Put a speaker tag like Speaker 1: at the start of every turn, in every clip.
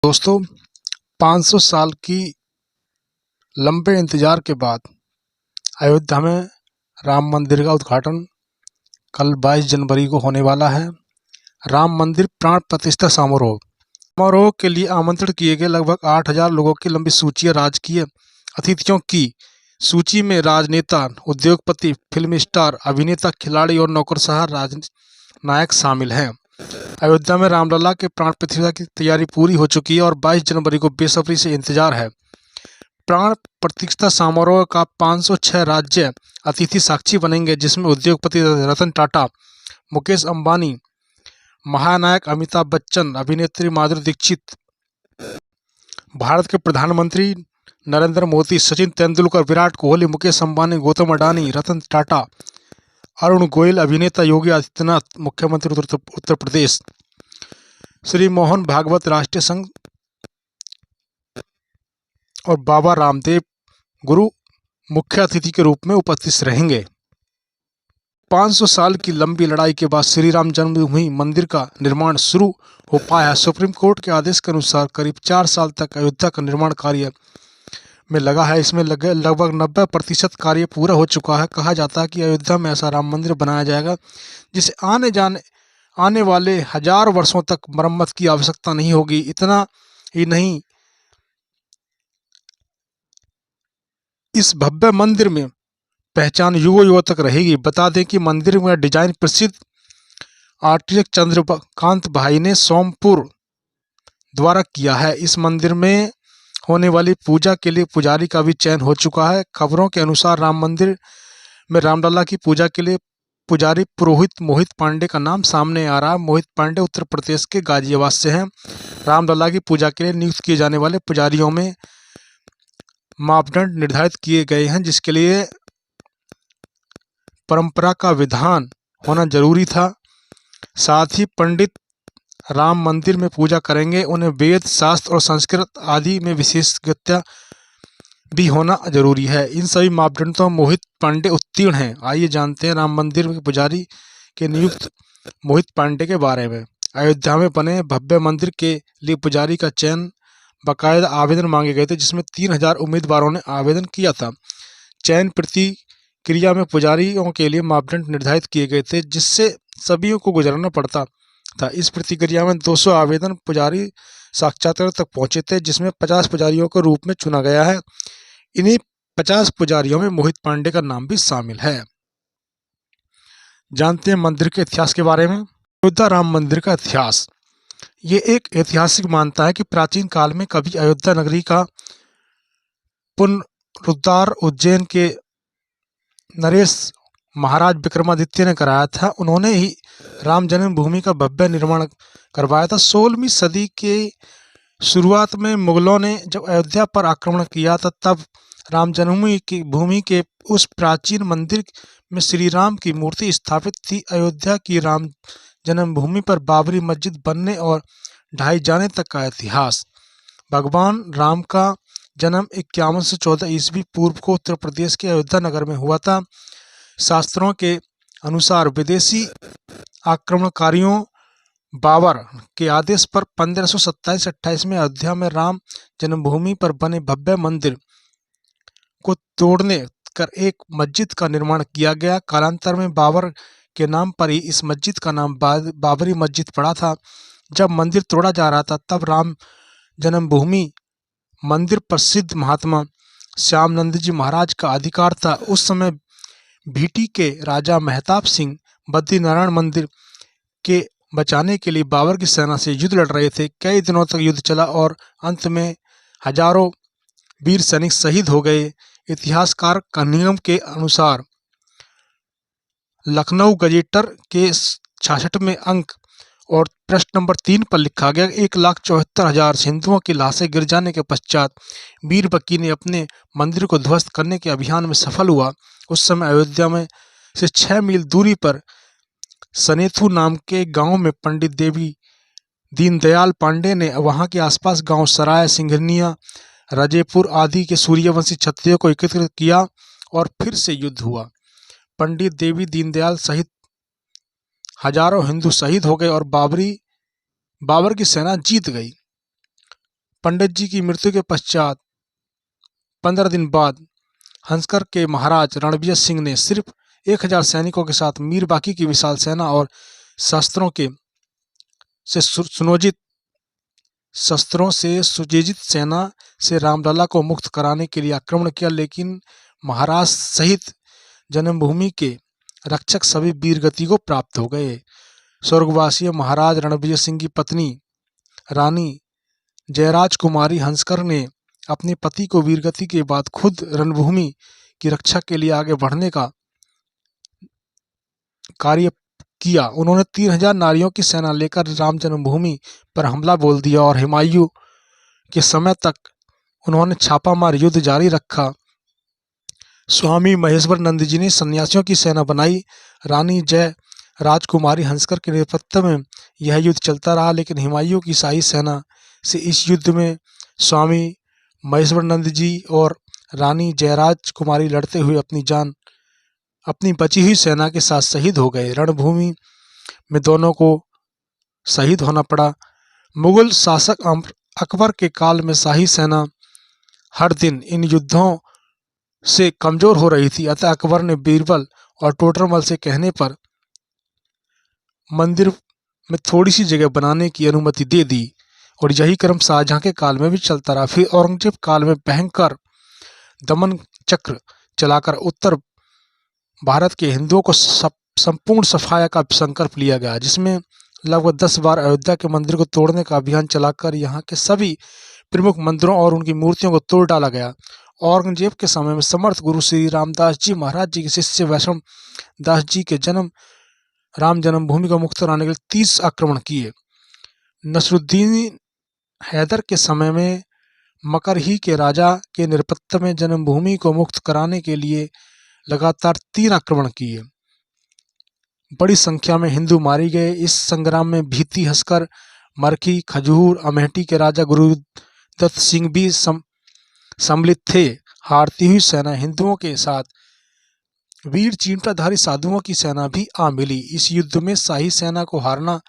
Speaker 1: दोस्तों, 500 साल की लंबे इंतजार के बाद अयोध्या में राम मंदिर का उद्घाटन कल 22 जनवरी को होने वाला है। राम मंदिर प्राण प्रतिष्ठा समारोह के लिए आमंत्रित किए गए लगभग 8,000 लोगों की लंबी सूची है। राजकीय अतिथियों की सूची में राजनेता, उद्योगपति, फिल्म स्टार, अभिनेता, खिलाड़ी और नौकरशाह राजनायक शामिल हैं। अयोध्या में रामलला के प्राण प्रतिष्ठा की तैयारी पूरी हो चुकी है और 22 जनवरी को बेसब्री से इंतजार है। प्राण प्रतिष्ठा समारोह का 506 राज्य अतिथि साक्षी बनेंगे, जिसमें उद्योगपति रतन टाटा, मुकेश अंबानी, महानायक अमिताभ बच्चन, अभिनेत्री माधुरी दीक्षित, भारत के प्रधानमंत्री नरेंद्र मोदी, सचिन तेंदुलकर, विराट कोहली, मुकेश अंबानी, गौतम अडानी, रतन टाटा, अरुण गोयल, अभिनेता योगी आदित्यनाथ, मुख्यमंत्री उत्तर प्रदेश, श्री मोहन भागवत, राष्ट्रीय संघ और बाबा रामदेव गुरु मुख्य अतिथि के रूप में उपस्थित रहेंगे। 500 साल की लंबी लड़ाई के बाद श्री राम जन्मभूमि मंदिर का निर्माण शुरू हो पाया। सुप्रीम कोर्ट के आदेश के अनुसार करीब 4 साल तक अयोध्या का निर्माण कार्य में लगा है। इसमें लगभग 90% कार्य पूरा हो चुका है। कहा जाता है कि अयोध्या में ऐसा राम मंदिर बनाया जाएगा जिसे आने वाले 1000 वर्षों तक मरम्मत की आवश्यकता नहीं होगी। इतना ही नहीं, इस भव्य मंदिर में पहचान युगों युगों तक रहेगी। बता दें कि मंदिर में डिजाइन प्रसिद्ध आर्किटेक्ट चंद्रकांत भाई ने सोमपुर द्वारा किया है। इस मंदिर में होने वाली पूजा के लिए पुजारी का भी चयन हो चुका है। खबरों के अनुसार राम मंदिर में रामलला की पूजा के लिए पुजारी पुरोहित मोहित पांडे का नाम सामने आ रहा है। मोहित पांडे उत्तर प्रदेश के गाजियाबाद से हैं। रामलला की पूजा के लिए नियुक्त किए जाने वाले पुजारियों में मापदंड निर्धारित किए गए हैं, जिसके लिए परंपरा का विधान होना जरूरी था। साथ ही पंडित राम मंदिर में पूजा करेंगे, उन्हें वेद, शास्त्र और संस्कृत आदि में विशेषज्ञता भी होना जरूरी है। इन सभी मापदंडों में मोहित पांडे उत्तीर्ण हैं। आइए जानते हैं राम मंदिर के पुजारी के नियुक्त मोहित पांडे के बारे में। अयोध्या में बने भव्य मंदिर के लिए पुजारी का चयन बाकायदा आवेदन मांगे गए थे, जिसमें 3000 उम्मीदवारों ने आवेदन किया था। चयन प्रक्रिया में पुजारियों के लिए मापदंड निर्धारित किए गए थे, जिससे सभी को गुजरना पड़ता था। इस प्रक्रिया में 200 आवेदन पुजारी साक्षात्कार तक पहुंचे थे, जिसमें 50 पुजारियों के रूप में चुना गया है। इन्हीं 50 पुजारियों में मोहित पांडे का नाम भी शामिल है। जानते हैं मंदिर के इतिहास के बारे में। अयोध्या राम मंदिर का इतिहास। ये एक ऐतिहासिक मानता है कि प्राचीन काल में कभी अयोध्या नगरी का पुनरुद्धार उज्जैन के नरेश महाराज विक्रमादित्य ने कराया था। उन्होंने ही राम जन्मभूमि का भव्य निर्माण करवाया था। 16वीं सदी के शुरुआत में मुगलों ने जब अयोध्या पर आक्रमण किया था, तब राम जन्मभूमि के उस प्राचीन मंदिर में श्री राम की मूर्ति स्थापित थी। अयोध्या की राम जन्मभूमि पर बाबरी मस्जिद बनने और ढाई जाने तक का इतिहास। भगवान राम का जन्म 51 से 14 ईस्वी पूर्व को उत्तर प्रदेश के अयोध्या नगर में हुआ था। शास्त्रों के अनुसार विदेशी आक्रमणकारियों बाबर के आदेश पर 1527-28 में अयोध्या में राम जन्मभूमि पर बने भव्य मंदिर को तोड़ने कर एक मस्जिद का निर्माण किया गया। कालांतर में बाबर के नाम पर ही इस मस्जिद का नाम बाबरी मस्जिद पड़ा था। जब मंदिर तोड़ा जा रहा था, तब राम जन्मभूमि मंदिर प्रसिद्ध महात्मा श्यामनंद जी महाराज का अधिकार था। उस समय भीटी के राजा मेहताब सिंह बद्रीनारायण मंदिर के बचाने के लिए बाबर की सेना से युद्ध लड़ रहे थे। कई दिनों तक युद्ध चला और अंत में हजारों वीर सैनिक शहीद हो गए। इतिहासकार कनिंघम के अनुसार लखनऊ गजेटर के 66वें अंक और प्रश्न नंबर 3 पर लिखा गया 1,74,000 हिंदुओं की लाशें गिर जाने के पश्चात वीर बकी ने अपने मंदिर को ध्वस्त करने के अभियान में सफल हुआ। उस समय अयोध्या में से 6 मील दूरी पर सनेथू नाम के गांव में पंडित देवी दीनदयाल पांडे ने वहां के आसपास गांव सराय, सिंघनिया, रजेपुर आदि के सूर्यवंशी क्षत्रियों को एकत्रित किया और फिर से युद्ध हुआ। पंडित देवी दीनदयाल सहित हजारों हिंदू शहीद हो गए और बाबर की सेना जीत गई। पंडित जी की मृत्यु के पश्चात 15 दिन बाद हंसकर के महाराज रणविजय सिंह ने सिर्फ 1000 सैनिकों के साथ मीर बाकी की विशाल सेना और शस्त्रों के से सुनियोजित शस्त्रों से सुसज्जित सेना से रामलला को मुक्त कराने के लिए आक्रमण किया, लेकिन महाराष्ट्र सहित जन्मभूमि के रक्षक सभी वीरगति को प्राप्त हो गए। स्वर्गवासी महाराज रणविजय सिंह की पत्नी रानी जयराज कुमारी हंसकर ने अपने पति को वीरगति के बाद खुद रणभूमि की रक्षा के लिए आगे बढ़ने का कार्य किया। उन्होंने 3000 नारियों की सेना लेकर राम जन्मभूमि पर हमला बोल दिया और हुमायूं के समय तक उन्होंने छापामार युद्ध जारी रखा। स्वामी महेश्वर नंद जी ने सन्यासियों की सेना बनाई। रानी जय राजकुमारी हंसकर के नेतृत्व में यह युद्ध चलता रहा, लेकिन हुमायूं की शाही सेना से इस युद्ध में स्वामी महेश्वर नंद जी और रानी जयराज कुमारी लड़ते हुए अपनी बची हुई सेना के साथ शहीद हो गए। रणभूमि में दोनों को शहीद होना पड़ा। मुगल शासक अकबर के काल में शाही सेना हर दिन इन युद्धों से कमजोर हो रही थी, अतः अकबर ने बीरबल और टोडरमल से कहने पर मंदिर में थोड़ी सी जगह बनाने की अनुमति दे दी और यही क्रम शाहजहां के काल में भी चलता रहा। फिर औरंगजेब काल में भयंकर दमन चक्र चलाकर उत्तर भारत के हिंदुओं को संपूर्ण सफाया का संकल्प लिया गया, जिसमें लगभग 10 बार अयोध्या के मंदिर को तोड़ने का अभियान चलाकर यहाँ के सभी प्रमुख मंदिरों और उनकी मूर्तियों को तोड़ डाला गया। औरंगजेब के समय में समर्थ गुरु श्री रामदास जी महाराज जी के शिष्य वैष्णव दास जी के राम जन्मभूमि को मुक्त कराने के लिए 30 आक्रमण किए। नसरुद्दीन हैदर के समय में मकरही के राजा के नेतृत्व में जन्मभूमि को मुक्त कराने के लिए लगातार 3 आक्रमण किए। बड़ी संख्या में हिंदू मारे गए। इस संग्राम में भीती, हंसकर, मरखी, खजूर, अमेठी के राजा गुरुदत्त सिंह भी सम्मिलित थे। हारती हुई सेना हिंदुओं के साथ वीर चिंटाधारी साधुओं की सेना भी आ मिली। इस युद्ध में शाही सेना को हारना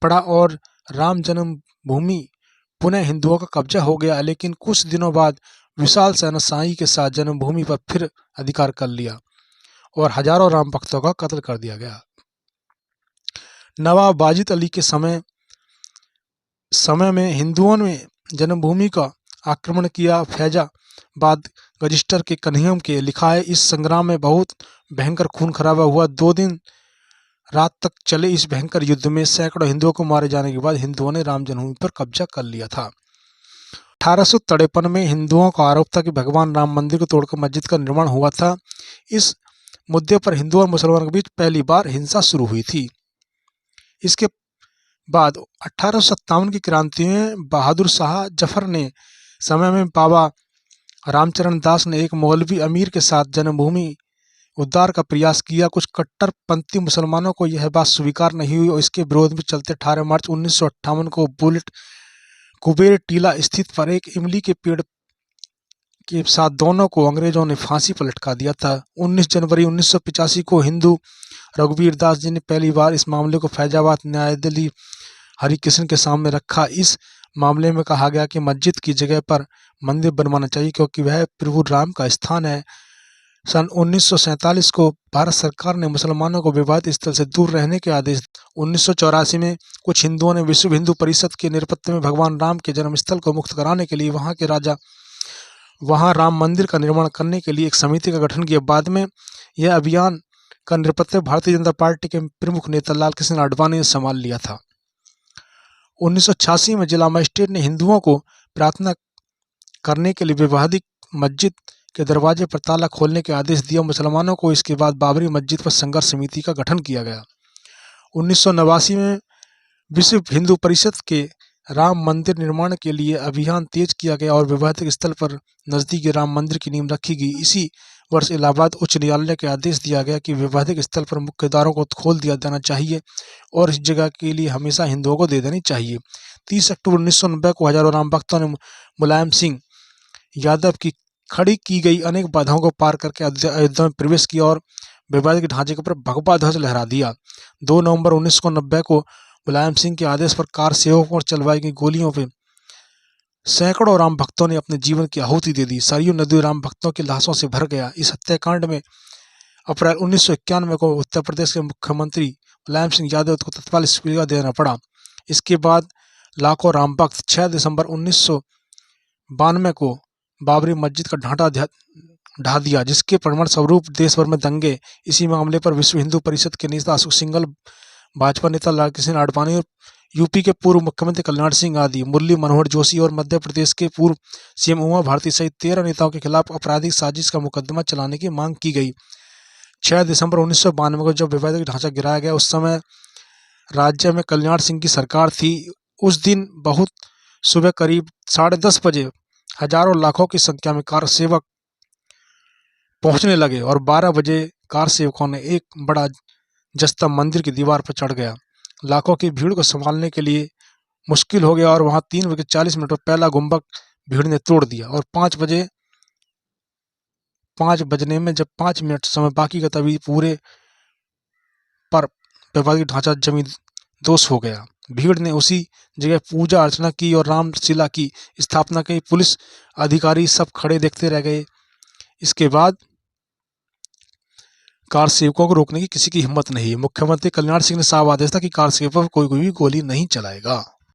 Speaker 1: पड़ा और राम जन्मभूमि पुनः हिंदुओं का कब्जा हो गया, लेकिन कुछ दिनों बाद विशाल सेना शाही के साथ जन्मभूमि पर फिर अधिकार कर लिया और हजारों राम भक्तों का कत्ल कर दिया गया। नवाब वाजिद अली के समय में हिंदुओं ने जन्मभूमि का आक्रमण किया। फैजाबाद रजिस्टर के कन्हैया के लिखा है, इस संग्राम में बहुत भयंकर खून खराबा हुआ। 2 दिन रात तक चले इस भयंकर युद्ध में सैकड़ों हिंदुओं को मारे जाने के बाद हिंदुओं ने राम जन्मभूमि पर कब्जा कर लिया था। 1853 में हिंदुओं का आरोप था कि भगवान राम मंदिर को तोड़कर मस्जिद का निर्माण हुआ था। इस मुद्दे पर हिंदुओं और मुसलमानों के बीच पहली बार हिंसा शुरू हुई थी। इसके बाद 1857 की क्रांति में बहादुर शाह जफर ने समय में बाबा रामचरण दास ने एक मौलवी अमीर के साथ जन्मभूमि उद्धार का प्रयास किया। कुछ कट्टरपंथी मुसलमानों को यह बात स्वीकार नहीं हुई और इसके विरोध में चलते 18 मार्च 1958 को कुबेर टीला स्थित पर एक इमली के पेड़ के साथ दोनों को अंग्रेजों ने फांसी पर लटका दिया था। 19 जनवरी 1985 को हिंदू रघुवीर दास जी ने पहली बार इस मामले को फैजाबाद न्यायाधीश हरिकृष्ण के सामने रखा। इस मामले में कहा गया कि मस्जिद की जगह पर मंदिर बनवाना चाहिए क्योंकि वह प्रभु राम का स्थान है। सन 1947 को भारत सरकार ने मुसलमानों को विवादित स्थल से दूर रहने के आदेश। 1984 में कुछ हिंदुओं ने विश्व हिंदू परिषद के नेतृत्व में भगवान राम के जन्मस्थल को मुक्त कराने के लिए वहां राम मंदिर का निर्माण करने के लिए एक समिति का गठन किया। बाद में यह अभियान का नेतृत्व भारतीय जनता पार्टी के प्रमुख नेता लाल कृष्ण आडवाणी ने संभाल लिया था। 1986 में जिला मजिस्ट्रेट ने हिंदुओं को प्रार्थना करने के लिए विवादित मस्जिद के दरवाजे पर ताला खोलने के आदेश दिया। मुसलमानों को इसके बाद बाबरी मस्जिद पर संघर्ष समिति का गठन किया गया। 1989 में विश्व हिंदू परिषद के राम मंदिर निर्माण के लिए अभियान तेज किया गया और विवादित स्थल पर नजदीकी राम मंदिर की नींव रखी गई। इसी वर्ष इलाहाबाद उच्च न्यायालय के आदेश दिया गया कि विवादित स्थल पर मुख्य द्वारों को खोल दिया जाना चाहिए और इस जगह के लिए हमेशा हिंदुओं को दे देनी चाहिए। 30 अक्टूबर 1990 को हजारों राम भक्तों ने मुलायम सिंह यादव की खड़ी की गई अनेक बाधाओं को पार करके अयोध्या में प्रवेश किया और विवादित ढांचे के ऊपर भगवा ध्वज लहरा दिया। 2 नवंबर 1990 को मुलायम सिंह के आदेश पर कार सेवकों पर चलवाई गई गोलियों पर सैकड़ों राम भक्तों ने अपने जीवन की आहुति दे दी। सरयू नदी राम भक्तों की लाशों से भर गया। इस हत्याकांड में अप्रैल 1991 को उत्तर प्रदेश के मुख्यमंत्री मुलायम सिंह यादव को तत्काल इस्तीफा देना पड़ा। इसके बाद लाखों राम भक्त 6 दिसंबर 1992 को बाबरी मस्जिद का ढा दिया, जिसके परिणाम स्वरूप देश भर में दंगे। इसी मामले पर विश्व हिंदू परिषद के नेता अशोक सिंघल, भाजपा नेता लालकृष्ण आडवाणी और यूपी के पूर्व मुख्यमंत्री कल्याण सिंह आदि, मुरली मनोहर जोशी और मध्य प्रदेश के पूर्व सीएम उमा भारती सहित 13 नेताओं के खिलाफ आपराधिक साजिश का मुकदमा चलाने की मांग की गई। 6 दिसंबर 1992 को जब विवादित ढांचा गिराया गया, उस समय राज्य में कल्याण सिंह की सरकार थी। उस दिन बहुत सुबह करीब 10:30 बजे हजारों लाखों की संख्या में कार सेवक पहुंचने लगे और 12 बजे कार सेवकों ने एक बड़ा जस्ता मंदिर की दीवार पर चढ़ गया। लाखों की भीड़ को संभालने के लिए मुश्किल हो गया और वहां 3:40 पर पहला गुंबद भीड़ ने तोड़ दिया और 5 बजने में जब 5 मिनट समय बाकी का तभी पूरे पर विवादित ढांचा जमीन दोष हो गया। भीड़ ने उसी जगह पूजा अर्चना की और रामशिला की स्थापना की। पुलिस अधिकारी सब खड़े देखते रह गए। इसके बाद कार सेवकों को रोकने की किसी की हिम्मत नहीं। मुख्यमंत्री कल्याण सिंह ने साफ आदेश था कि कार सेवकों पर कोई भी गोली नहीं चलाएगा।